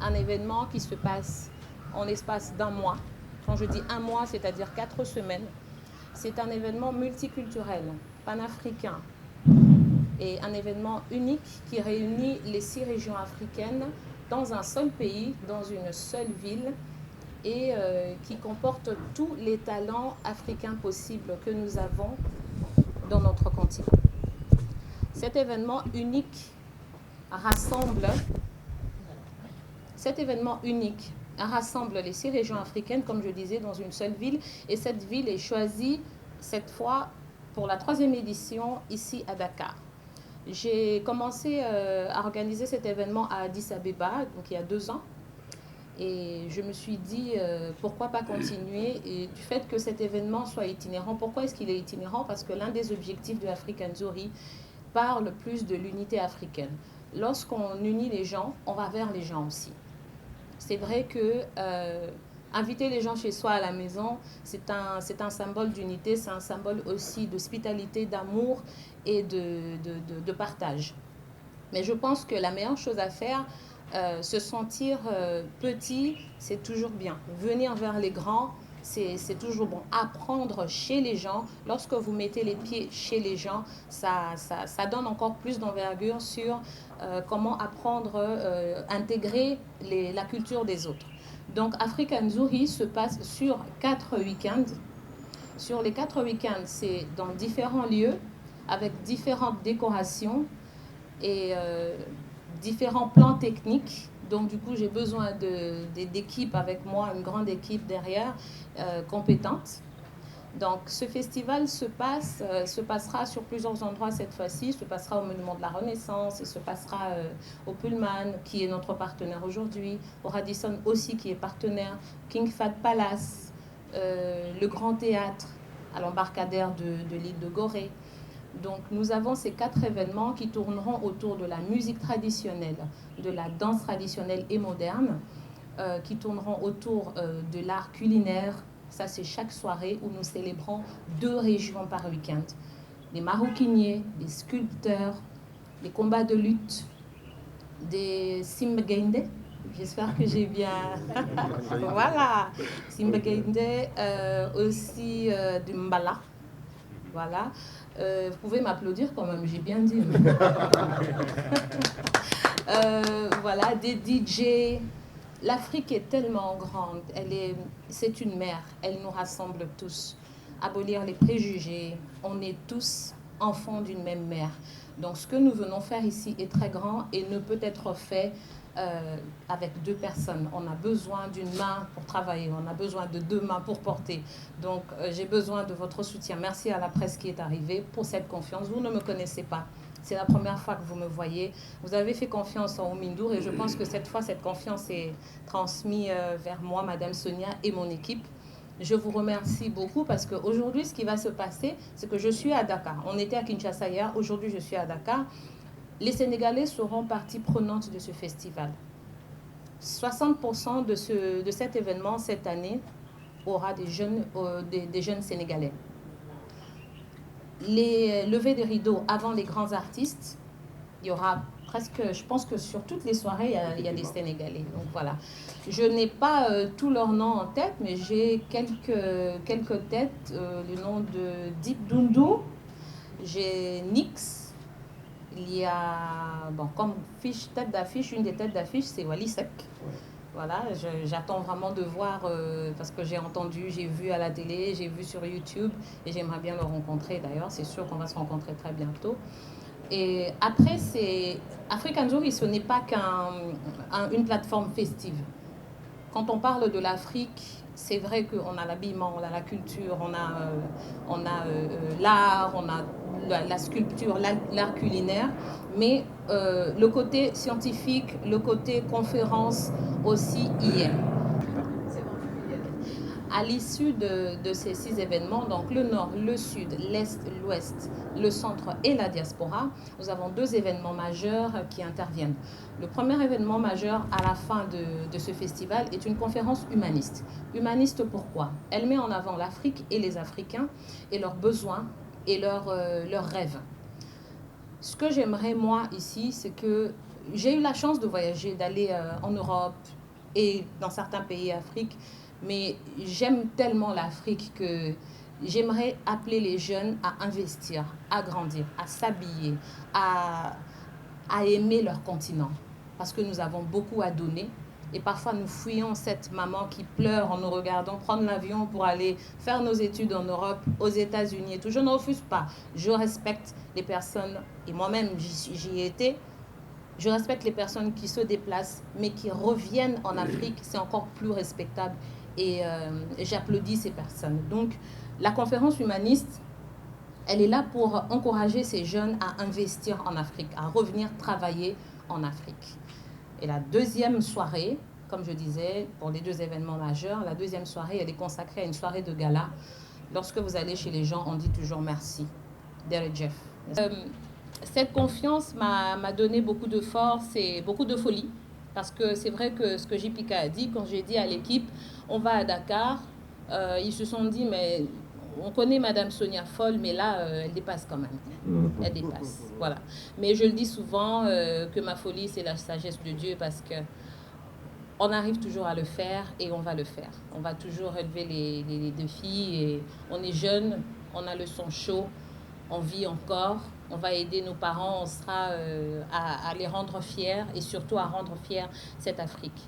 un événement qui se passe en l'espace d'un mois. Quand je dis un mois, c'est-à-dire 4 semaines. C'est un événement multiculturel, panafricain, et un événement unique qui réunit les 6 régions africaines dans un seul pays, dans une seule ville, et qui comporte tous les talents africains possibles que nous avons dans notre continent. Cet événement unique rassemble les 6 régions africaines, comme je disais, dans une seule ville. Et cette ville est choisie, cette fois, pour la 3e édition, ici à Dakar. J'ai commencé à organiser cet événement à Addis Abeba, donc il y a 2 ans. Et je me suis dit, pourquoi pas continuer? Et du fait que cet événement soit itinérant, pourquoi est-ce qu'il est itinérant? Parce que l'un des objectifs de Africa Nzuri parle plus de l'unité africaine. Lorsqu'on unit les gens, on va vers les gens aussi. C'est vrai que inviter les gens chez soi à la maison, c'est un symbole d'unité, c'est un symbole aussi d'hospitalité, d'amour et de partage. Mais je pense que la meilleure chose à faire, se sentir petit, c'est toujours bien. Venir vers les grands, c'est toujours bon. Apprendre chez les gens, lorsque vous mettez les pieds chez les gens, ça donne encore plus d'envergure sur comment apprendre, intégrer la culture des autres. Donc Africa Nzuri se passe sur 4 week-ends. Sur les 4 week-ends, c'est dans différents lieux, avec différentes décorations et différents plans techniques. Donc du coup, j'ai besoin d'équipes avec moi, une grande équipe derrière, compétente. Donc ce festival se passera sur plusieurs endroits cette fois-ci. Il se passera au Monument de la Renaissance, il se passera au Pullman, qui est notre partenaire aujourd'hui, au Radisson aussi, qui est partenaire, King Fahd Palace, le Grand Théâtre, à l'embarcadère de l'île de Gorée. Donc nous avons ces 4 événements qui tourneront autour de la musique traditionnelle, de la danse traditionnelle et moderne, qui tourneront autour de l'art culinaire. Ça, c'est chaque soirée où nous célébrons 2 régions par week-end. Des maroquiniers, des sculpteurs, des combats de lutte, des Simbagainde. J'espère que j'ai bien... Voilà, Simbagainde, aussi du Mbala. Voilà. Vous pouvez m'applaudir quand même, j'ai bien dit. Voilà, des DJ. L'Afrique est tellement grande, c'est une mère, elle nous rassemble tous. Abolir les préjugés, on est tous enfants d'une même mère. Donc ce que nous venons faire ici est très grand et ne peut être fait avec 2 personnes. On a besoin d'une main pour travailler, on a besoin de 2 mains pour porter. Donc j'ai besoin de votre soutien. Merci à la presse qui est arrivée pour cette confiance. Vous ne me connaissez pas. C'est la première fois que vous me voyez. Vous avez fait confiance en Oumindour et je pense que cette fois, cette confiance est transmise vers moi, Madame Sonia et mon équipe. Je vous remercie beaucoup parce qu'aujourd'hui, ce qui va se passer, c'est que je suis à Dakar. On était à Kinshasa hier, aujourd'hui je suis à Dakar. Les Sénégalais seront partie prenante de ce festival. 60% de cet événement cette année aura des jeunes Sénégalais. Les levées de rideaux avant les grands artistes, il y aura presque, je pense que sur toutes les soirées, il y a des Sénégalais. Donc voilà. Je n'ai pas tous leurs noms en tête, mais j'ai quelques têtes. Le nom de Deep Doundou, j'ai Nix. Il y a, bon, comme tête d'affiche, une des têtes d'affiche, c'est Wally Seck. Ouais. Voilà, j'attends vraiment de voir, parce que j'ai entendu, j'ai vu à la télé, j'ai vu sur YouTube, et j'aimerais bien le rencontrer d'ailleurs. C'est sûr qu'on va se rencontrer très bientôt. Et après, c'est Africa Nzuri, ce n'est pas qu'une plateforme festive. Quand on parle de l'Afrique, c'est vrai qu'on a l'habillement, on a la culture, on a l'art, on a la sculpture, l'art culinaire, mais le côté scientifique, le côté conférence aussi y est. À l'issue de ces 6 événements, donc le Nord, le Sud, l'Est, l'Ouest, le Centre et la diaspora, nous avons 2 événements majeurs qui interviennent. Le premier événement majeur à la fin de ce festival est une conférence humaniste. Humaniste pourquoi? Elle met en avant l'Afrique et les Africains et leurs besoins et leurs rêves. Ce que j'aimerais moi ici, c'est que j'ai eu la chance de voyager, d'aller en Europe et dans certains pays d'Afrique, mais j'aime tellement l'Afrique que j'aimerais appeler les jeunes à investir, à grandir, à s'habiller, à aimer leur continent. Parce que nous avons beaucoup à donner. Et parfois, nous fuyons cette maman qui pleure en nous regardant prendre l'avion pour aller faire nos études en Europe, aux États-Unis et tout. Je ne refuse pas. Je respecte les personnes, et moi-même, j'y ai été. Je respecte les personnes qui se déplacent, mais qui reviennent en Afrique. C'est encore plus respectable. Et j'applaudis ces personnes. Donc, la conférence humaniste, elle est là pour encourager ces jeunes à investir en Afrique, à revenir travailler en Afrique. Et la deuxième soirée, comme je disais, pour les deux événements majeurs, la deuxième soirée, elle est consacrée à une soirée de gala. Lorsque vous allez chez les gens, on dit toujours merci. Derek Jeff. Cette confiance m'a donné beaucoup de force et beaucoup de folie. Parce que c'est vrai que ce que JPK a dit, quand j'ai dit à l'équipe, on va à Dakar, ils se sont dit, mais on connaît Madame Sonia folle, mais là, elle dépasse quand même. Elle dépasse, voilà. Mais je le dis souvent que ma folie, c'est la sagesse de Dieu parce que on arrive toujours à le faire et on va le faire. On va toujours relever les défis et on est jeune, on a le sang chaud, on vit encore, on va aider nos parents, on sera à les rendre fiers et surtout à rendre fiers cette Afrique.